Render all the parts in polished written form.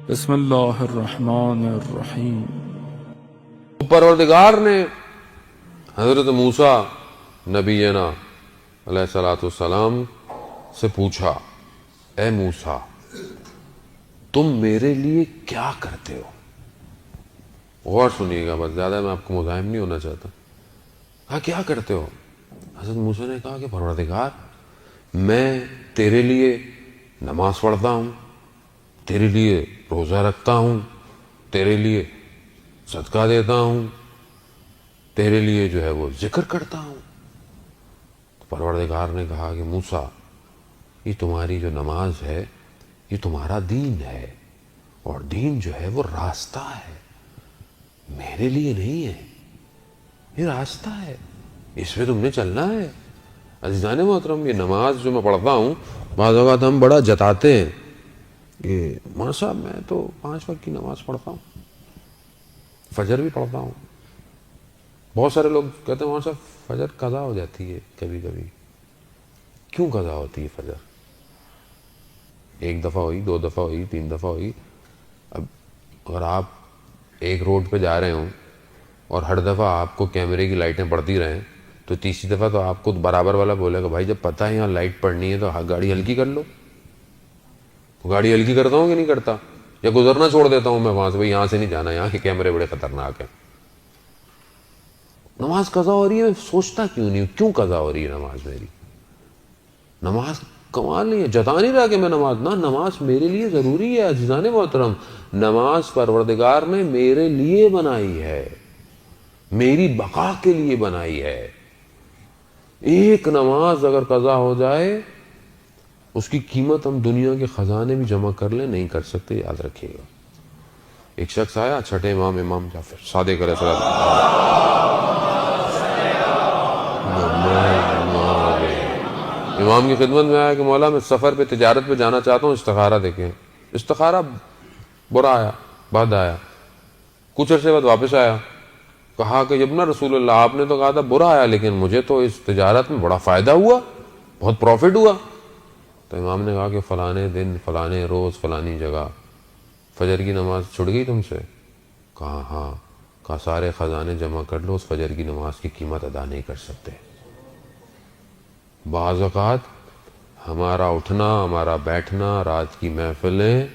بسم اللہ الرحمن الرحیم۔ پروردگار نے حضرت موسیٰ نبینا علیہ الصلوۃ والسلام سے پوچھا، اے موسیٰ تم میرے لیے کیا کرتے ہو؟ غور سنیے گا، بس زیادہ میں آپ کو مزاحم نہیں ہونا چاہتا۔ کہا کیا کرتے ہو؟ حضرت موسیٰ نے کہا کہ پروردگار میں تیرے لیے نماز پڑھتا ہوں، تیرے لیے روزہ رکھتا ہوں، تیرے لیے صدقہ دیتا ہوں، تیرے لیے جو ہے وہ ذکر کرتا ہوں۔ پروردگار نے کہا کہ موسیٰ یہ تمہاری جو نماز ہے یہ تمہارا دین ہے، اور دین جو ہے وہ راستہ ہے، میرے لیے نہیں ہے، یہ راستہ ہے، اس پہ تم نے چلنا ہے۔ عزیزان محترم، یہ نماز جو میں پڑھتا ہوں، بعض اوقات ہم بڑا جتاتے ہیں کہ ماں صاحب میں تو 5 وقت کی نماز پڑھتا ہوں، فجر بھی پڑھتا ہوں۔ بہت سارے لوگ کہتے ہیں ماں صاحب فجر قضا ہو جاتی ہے کبھی کبھی۔ کیوں قضا ہوتی ہے فجر؟ 1 دفعہ ہوئی، 2 دفعہ ہوئی، 3 دفعہ ہوئی۔ اب اگر آپ ایک روڈ پہ جا رہے ہوں اور ہر دفعہ آپ کو کیمرے کی لائٹیں پڑتی رہیں تو تیسری دفعہ تو آپ کو برابر والا بولے گا بھائی جب پتہ ہے یہاں لائٹ پڑنی ہے تو گاڑی ہلکی کر لو۔ گاڑی ہلکی کرتا ہوں کہ نہیں کرتا؟ یا گزرنا چھوڑ دیتا ہوں میں وہاں سے، بھائی یہاں سے نہیں جانا، یہاں کے کیمرے بڑے خطرناک ہیں۔ نماز قضا ہو رہی ہے، سوچتا کیوں نہیں، کیوں قضا ہو رہی ہے نماز میری؟ نماز کمال نہیں ہے، جتا نہیں رہا کہ میں نماز میرے لیے ضروری ہے۔ عزیزان محترم، نماز پروردگار نے میرے لیے بنائی ہے، میری بقا کے لیے بنائی ہے۔ ایک نماز اگر قضا ہو جائے اس کی قیمت ہم دنیا کے خزانے بھی جمع کر لیں نہیں کر سکتے، یاد رکھیے گا۔ ایک شخص آیا، چھٹے امام جعفر صادق علیہ امام کی خدمت میں آیا کہ مولا میں سفر پہ تجارت پہ جانا چاہتا ہوں، استخارہ دیکھیں۔ استخارہ برا آیا، بد آیا۔ کچھ عرصے بعد واپس آیا، کہا کہ جب نا رسول اللہ آپ نے تو کہا تھا برا آیا، لیکن مجھے تو اس تجارت میں بڑا فائدہ ہوا، بہت پروفٹ ہوا۔ تو امام نے کہا کہ فلانے دن، فلانے روز، فلانی جگہ فجر کی نماز چھوٹ گئی تم سے؟ کہا ہاں۔ کہا سارے خزانے جمع کر لو، اس فجر کی نماز کی قیمت ادا نہیں کر سکتے۔ بعض اوقات ہمارا اٹھنا، ہمارا بیٹھنا، رات کی محفلیں،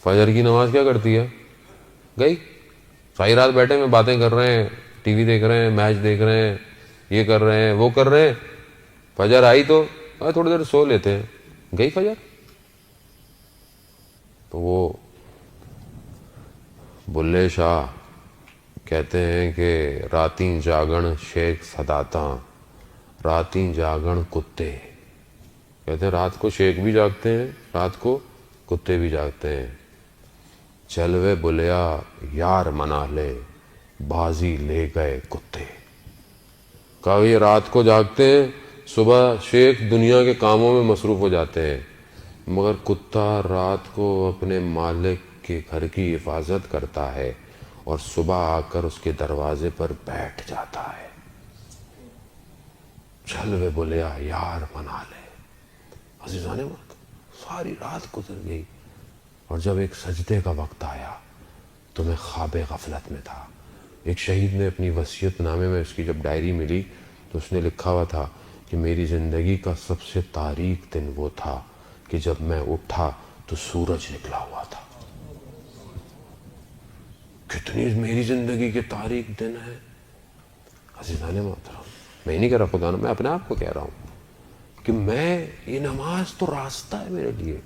فجر کی نماز کیا کرتی ہے؟ گئی۔ ساری رات بیٹھے میں باتیں کر رہے ہیں، ٹی وی دیکھ رہے ہیں، میچ دیکھ رہے ہیں، یہ کر رہے ہیں، وہ کر رہے ہیں، فجر آئی تو تھوڑی دیر سو لیتے ہیں، گئی فجر۔ تو وہ بلے شاہ کہتے ہیں کہ راتیں جاگن شیخ سداتاں، راتیں جاگن کتے۔ کہتے ہیں رات کو شیخ بھی جاگتے ہیں، رات کو کتے بھی جاگتے ہیں۔ چلوے بلیا یار منا لے، بازی لے گئے کتے۔ کہا یہ رات کو جاگتے ہیں، صبح شیخ دنیا کے کاموں میں مصروف ہو جاتے ہیں، مگر کتا رات کو اپنے مالک کے گھر کی حفاظت کرتا ہے اور صبح آ کر اس کے دروازے پر بیٹھ جاتا ہے۔ چلوے بولیا یار منا لے۔ عزیزان محترم، ساری رات گزر گئی اور جب ایک سجدے کا وقت آیا تو میں خواب غفلت میں تھا۔ ایک شہید نے اپنی وصیت نامے میں، اس کی جب ڈائری ملی تو اس نے لکھا ہوا تھا کہ میری زندگی کا سب سے تاریک دن وہ تھا کہ جب میں اٹھا تو سورج نکلا ہوا تھا۔ کتنی میری زندگی کے تاریک دن ہے عزیزان محترم۔ میں نہیں کہہ رہا خدا نا، میں اپنے آپ کو کہہ رہا ہوں کہ میں یہ نماز تو راستہ ہے میرے لیے۔